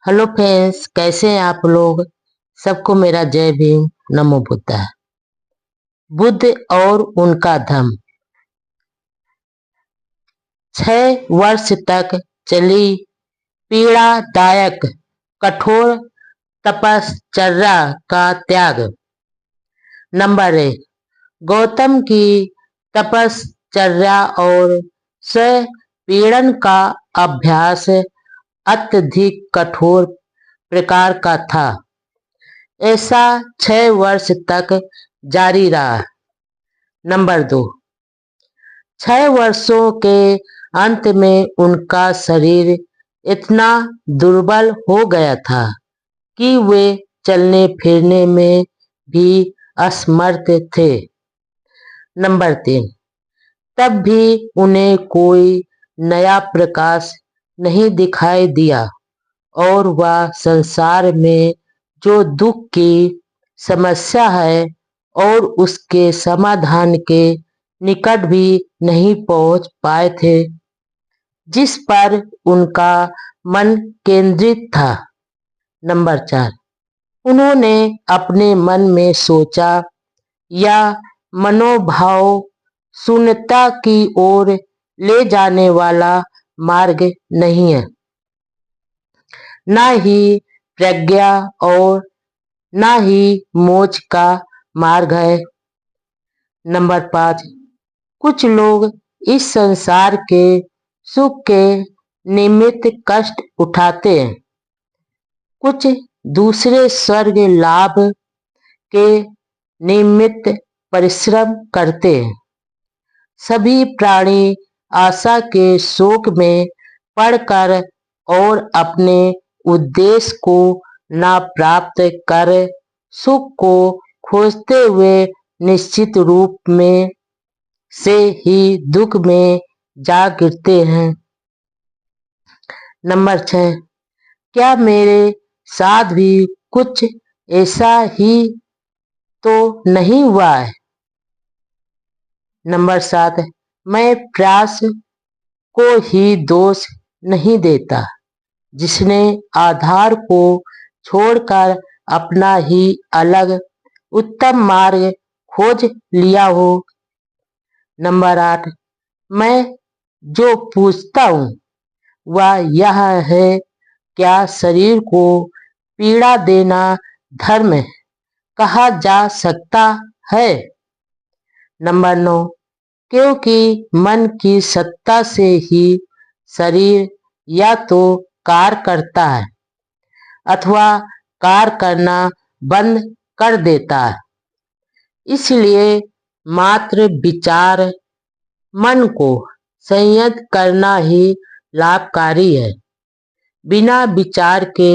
Hello friends, कैसे हैं आप लोग। सबको मेरा जय भीम, नमो बुद्धा। बुद्ध और उनका धर्म। 6 वर्ष तक चली पीड़ादायक कठोर तपश्चर्या का त्याग। नंबर 1, गौतम की तपश्चर्या और स्वपीड़न का अभ्यास अत्यधिक कठोर प्रकार का था। ऐसा 6 वर्ष तक जारी रहा। नंबर 2, 6 वर्षों के अंत में उनका शरीर इतना दुर्बल हो गया था कि वे चलने फिरने में भी असमर्थ थे। नंबर 3, तब भी उन्हें कोई नया प्रकाश नहीं दिखाई दिया और वह संसार में जो दुख की समस्या है और उसके समाधान के निकट भी नहीं पहुंच पाए थे, जिस पर उनका मन केंद्रित था। नंबर 4, उन्होंने अपने मन में सोचा या मनोभाव शून्यता की ओर ले जाने वाला मार्ग नहीं है, न ही प्रज्ञा और न ही मोक्ष का मार्ग है। नंबर 5, कुछ लोग इस संसार के सुख के निमित्त कष्ट उठाते हैं, कुछ दूसरे स्वर्ग लाभ के निमित्त परिश्रम करते हैं। सभी प्राणी आशा के शोक में पड़कर और अपने उद्देश्य को न प्राप्त कर सुख को खोजते हुए निश्चित रूप में से ही दुख में जा गिरते हैं। नंबर 6, क्या मेरे साथ भी कुछ ऐसा ही तो नहीं हुआ है। नंबर 7, मैं प्रयास को ही दोष नहीं देता, जिसने आधार को छोड़कर अपना ही अलग उत्तम मार्ग खोज लिया हो। नंबर 8, मैं जो पूछता हूँ वह यह है, क्या शरीर को पीड़ा देना धर्म कहा जा सकता है। नंबर 9, क्योंकि मन की सत्ता से ही शरीर या तो कार्य करता है अथवा कार्य करना बंद कर देता है, इसलिए मात्र विचार मन को संयत करना ही लाभकारी है। बिना विचार के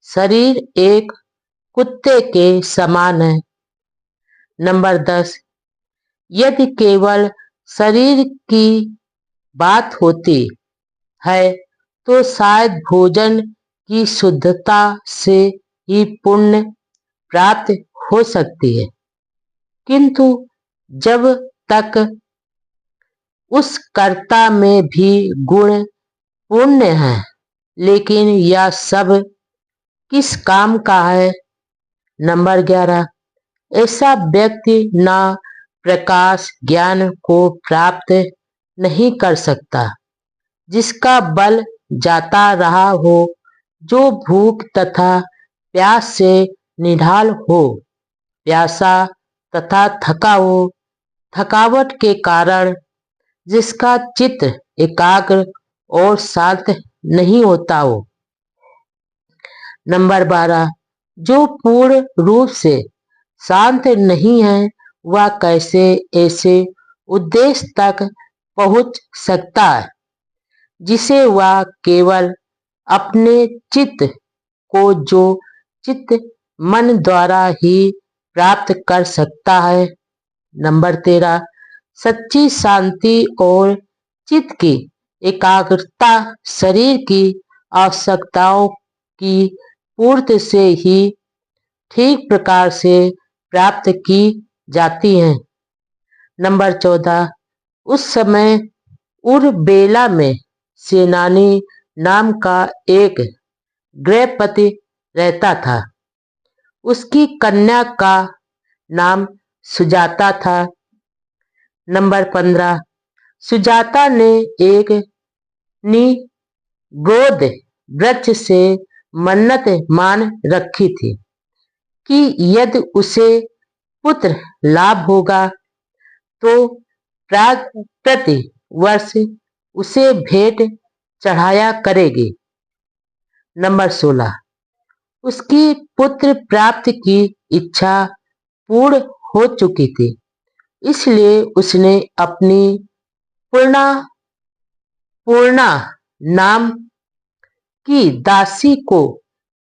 शरीर एक कुत्ते के समान है। नंबर 10, यदि केवल शरीर की बात होती है तो शायद भोजन की शुद्धता से ही पुण्य प्राप्त हो सकती है, किंतु जब तक उस कर्ता में भी गुण पुण्य है, लेकिन यह सब किस काम का है। नंबर 11, ऐसा व्यक्ति न प्रकाश ज्ञान को प्राप्त नहीं कर सकता जिसका बल जाता रहा हो, जो भूख तथा प्यास से निढाल हो, प्यासा तथा थका हो, थकावट के कारण जिसका चित्त एकाग्र और शांत नहीं होता हो। नंबर 12, जो पूर्ण रूप से शांत नहीं है, वह कैसे ऐसे उद्देश्य तक पहुंच सकता है जिसे वह केवल अपने चित्त को जो चित्त मन द्वारा ही प्राप्त कर सकता है। नंबर 13, सच्ची शांति और चित्त की एकाग्रता शरीर की आवश्यकताओं की पूर्ति से ही ठीक प्रकार से प्राप्त की जाती है। नंबर 14, उस समय उर्बेला में सेनानी नाम का एक गृहपति रहता था। उसकी कन्या का नाम सुजाता था। नंबर 15, सुजाता ने एक निगोद वृक्ष से मन्नत मान रखी थी कि यदि उसे पुत्र लाभ होगा तो प्रति वर्ष उसे भेंट चढ़ाया करेगी। नंबर 16, उसकी पुत्र प्राप्ति की इच्छा पूर्ण हो चुकी थी, इसलिए उसने अपनी पूर्णा पूर्णा नाम की दासी को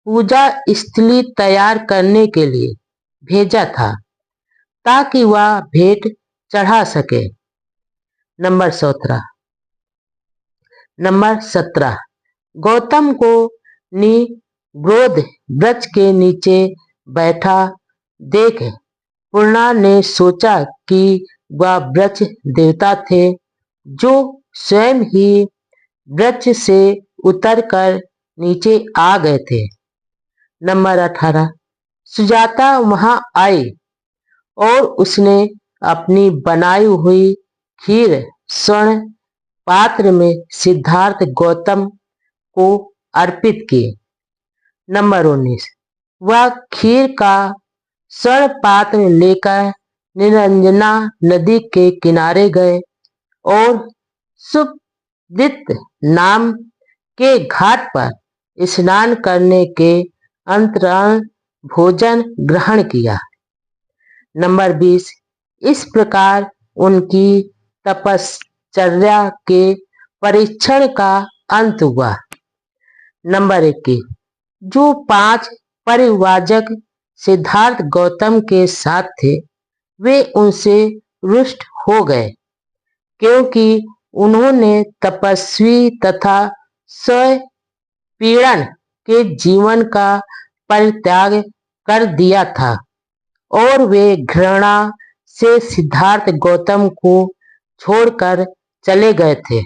पूजा स्थली तैयार करने के लिए भेजा था ताकि वह भेंट चढ़ा सके। नंबर 17, गौतम को निगोद वृक्ष के नीचे बैठा देख पूर्णा ने सोचा कि वह वृक्ष देवता थे जो स्वयं ही वृक्ष से उतरकर नीचे आ गए थे। नंबर 18, सुजाता वहां आई और उसने अपनी बनाई हुई खीर स्वर्ण पात्र में सिद्धार्थ गौतम को अर्पित की। नंबर 19, वह खीर का स्वर्ण पात्र लेकर निरंजना नदी के किनारे गए और सुपदित नाम के घाट पर स्नान करने के अंतराल भोजन ग्रहण किया। नंबर 20, इस प्रकार उनकी तपश्चर्या के परीक्षण का अंत हुआ। नंबर 21, जो 5 परिव्राजक सिद्धार्थ गौतम के साथ थे वे उनसे रुष्ट हो गए क्योंकि उन्होंने तपस्वी तथा स्वपीड़न के जीवन का परित्याग कर दिया था और वे घृणा से सिद्धार्थ गौतम को छोड़कर चले गए थे।